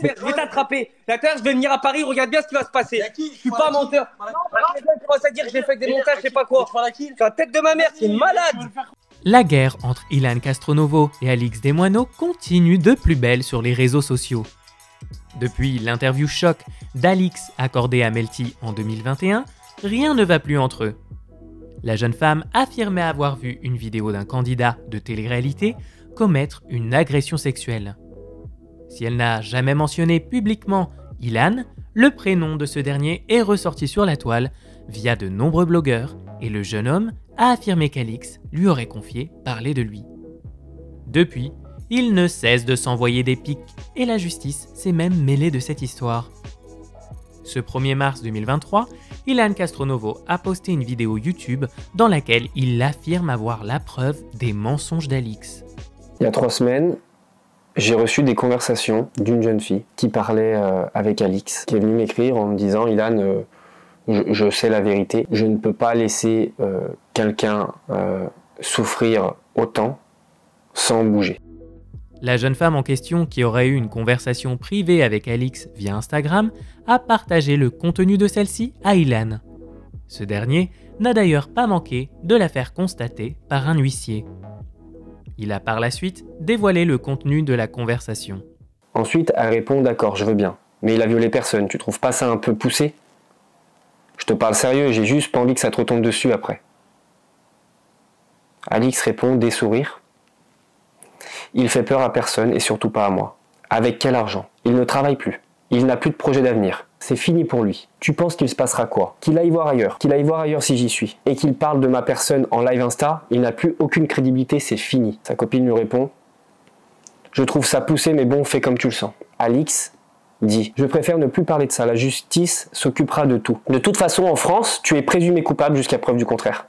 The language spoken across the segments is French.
faire, je vais t'attraper. La terre, je vais venir à Paris, regarde bien ce qui va se passer. Je suis pas un menteur. Tu commences à dire que j'ai fait des montages, je sais pas quoi. C'est la tête de ma mère, c'est une malade. La guerre entre Ilan Castronovo et Alix Desmoineaux continue de plus belle sur les réseaux sociaux. Depuis l'interview choc d'Alix accordée à Melty en 2021, rien ne va plus entre eux. La jeune femme affirmait avoir vu une vidéo d'un candidat de télé-réalité commettre une agression sexuelle. Si elle n'a jamais mentionné publiquement Ilan, le prénom de ce dernier est ressorti sur la toile via de nombreux blogueurs et le jeune homme a affirmé qu'Alix lui aurait confié parler de lui. Depuis, il ne cesse de s'envoyer des pics et la justice s'est même mêlée de cette histoire. Ce 1er mars 2023, Ilan Castronovo a posté une vidéo YouTube dans laquelle il affirme avoir la preuve des mensonges d'Alix. Il y a 3 semaines, j'ai reçu des conversations d'une jeune fille qui parlait avec Alix, qui est venue m'écrire en me disant « Ilan, je sais la vérité, je ne peux pas laisser quelqu'un souffrir autant sans bouger. » La jeune femme en question, qui aurait eu une conversation privée avec Alix via Instagram, a partagé le contenu de celle-ci à Ilan. Ce dernier n'a d'ailleurs pas manqué de la faire constater par un huissier. Il a par la suite dévoilé le contenu de la conversation. Ensuite, elle répond « D'accord, je veux bien, mais il a violé personne, tu trouves pas ça un peu poussé ? Je te parle sérieux, j'ai juste pas envie que ça te retombe dessus après. » Alix répond des sourires. Il fait peur à personne et surtout pas à moi. Avec quel argent? Il ne travaille plus. Il n'a plus de projet d'avenir. C'est fini pour lui. Tu penses qu'il se passera quoi? Qu'il aille voir ailleurs. Qu'il aille voir ailleurs si j'y suis. Et qu'il parle de ma personne en live Insta, il n'a plus aucune crédibilité, c'est fini. Sa copine lui répond: je trouve ça poussé mais bon, fais comme tu le sens. Alix dit: je préfère ne plus parler de ça, la justice s'occupera de tout. De toute façon, en France, tu es présumé coupable jusqu'à preuve du contraire.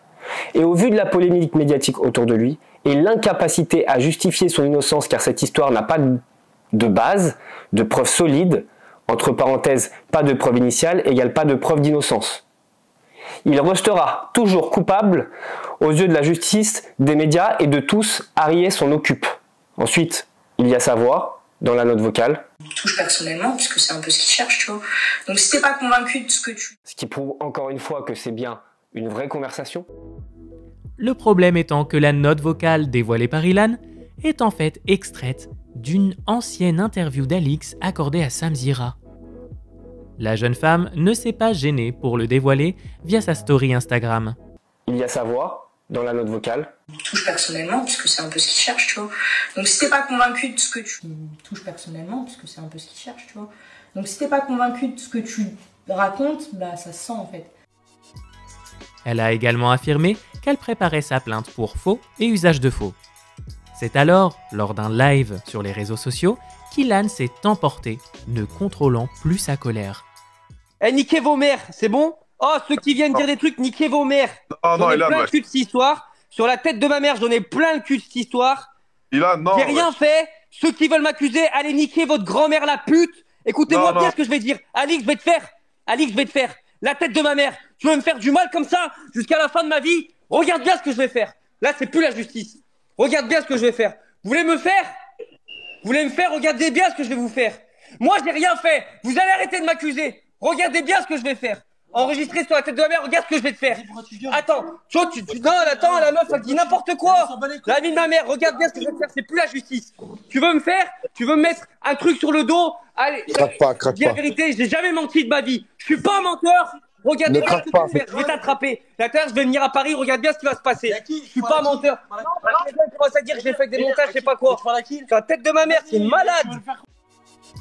Et au vu de la polémique médiatique autour de lui, et l'incapacité à justifier son innocence car cette histoire n'a pas de base, de preuves solides, entre parenthèses, pas de preuve initiale, égale pas de preuve d'innocence. Il restera toujours coupable aux yeux de la justice, des médias et de tous. Arié s'en occupe. Ensuite, il y a sa voix dans la note vocale. Il me touche personnellement, puisque c'est un peu ce qu'il cherche, tu vois. Donc si t'es pas convaincu de ce que tu... Ce qui prouve encore une fois que c'est bien une vraie conversation. Le problème étant que la note vocale dévoilée par Ilan est en fait extraite d'une ancienne interview d'Alix accordée à Samzira. La jeune femme ne s'est pas gênée pour le dévoiler via sa story Instagram. Il y a sa voix dans la note vocale. Il me touche personnellement, puisque c'est un peu ce qu'il cherche, tu vois. Donc si t'es pas convaincu de ce que tu... Il me touche personnellement, puisque c'est un peu ce qu'il cherche, tu vois. Donc si t'es pas convaincu de ce que tu racontes, bah ça se sent en fait. Elle a également affirmé qu'elle préparait sa plainte pour faux et usage de faux. C'est alors, lors d'un live sur les réseaux sociaux, qu'Ilan s'est emporté, ne contrôlant plus sa colère. Eh, niquez vos mères, c'est bon? Oh, ceux qui viennent dire des trucs, niquez vos mères. J'en ai plein le cul de cette histoire. Sur la tête de ma mère, j'en ai plein le cul de cette histoire. Non, j'ai rien fait. Ceux qui veulent m'accuser, allez niquer votre grand-mère la pute. Écoutez-moi bien ce que je vais dire. Alix, je vais te faire. Alix, je vais te faire. La tête de ma mère. Tu veux me faire du mal comme ça jusqu'à la fin de ma vie? Regarde bien ce que je vais faire. Là, c'est plus la justice. Regarde bien ce que je vais faire. Vous voulez me faire? Vous voulez me faire? Regardez bien ce que je vais vous faire. Moi, j'ai rien fait. Vous allez arrêter de m'accuser. Regardez bien ce que je vais faire. Enregistré sur la tête de ma mère, regarde ce que je vais te faire. Attends, non, attends, la meuf, elle dit n'importe quoi. La vie de ma mère, regarde bien ce que je vais te faire, c'est plus la justice. Tu veux me faire? Tu veux me mettre un truc sur le dos? Allez, craque pas. Dis la vérité, j'ai jamais menti de ma vie. Je suis pas un menteur. Regarde bien ce que je vais faire, je vais t'attraper. La terre, je vais venir à Paris, regarde bien ce qui va se passer. Je suis pas un menteur. Tu commences à dire que j'ai fait des montages, je sais pas quoi. C'est la tête de ma mère, c'est une malade.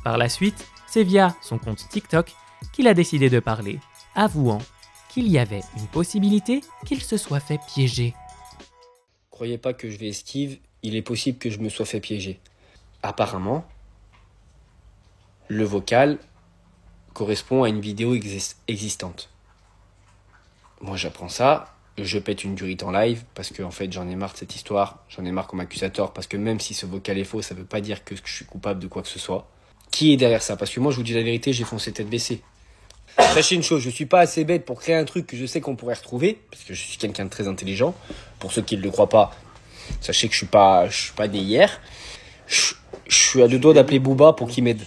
Par la suite, c'est via son compte TikTok qu'il a décidé de parler, avouant qu'il y avait une possibilité qu'il se soit fait piéger. Croyez pas que je vais esquive, il est possible que je me sois fait piéger. Apparemment, le vocal correspond à une vidéo existante. Moi j'apprends ça, je pète une durite en live parce que en fait j'en ai marre de cette histoire, j'en ai marre qu'on m'accuse à tort parce que même si ce vocal est faux, ça veut pas dire que je suis coupable de quoi que ce soit. Qui est derrière ça? Parce que moi je vous dis la vérité, j'ai foncé tête baissée. Sachez une chose, je suis pas assez bête pour créer un truc que je sais qu'on pourrait retrouver, parce que je suis quelqu'un de très intelligent. Pour ceux qui ne le croient pas, sachez que je suis pas né hier. Je suis à deux doigts d'appeler Booba pour qu'il m'aide.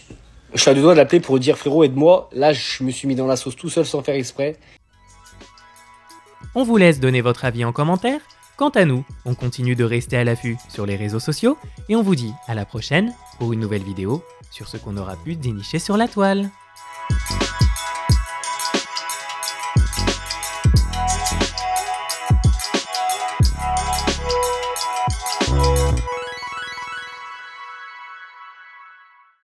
Je suis à deux doigts de l'appeler pour dire frérot aide-moi. Là je me suis mis dans la sauce tout seul sans faire exprès. On vous laisse donner votre avis en commentaire. Quant à nous, on continue de rester à l'affût sur les réseaux sociaux et on vous dit à la prochaine pour une nouvelle vidéo sur ce qu'on aura pu dénicher sur la toile.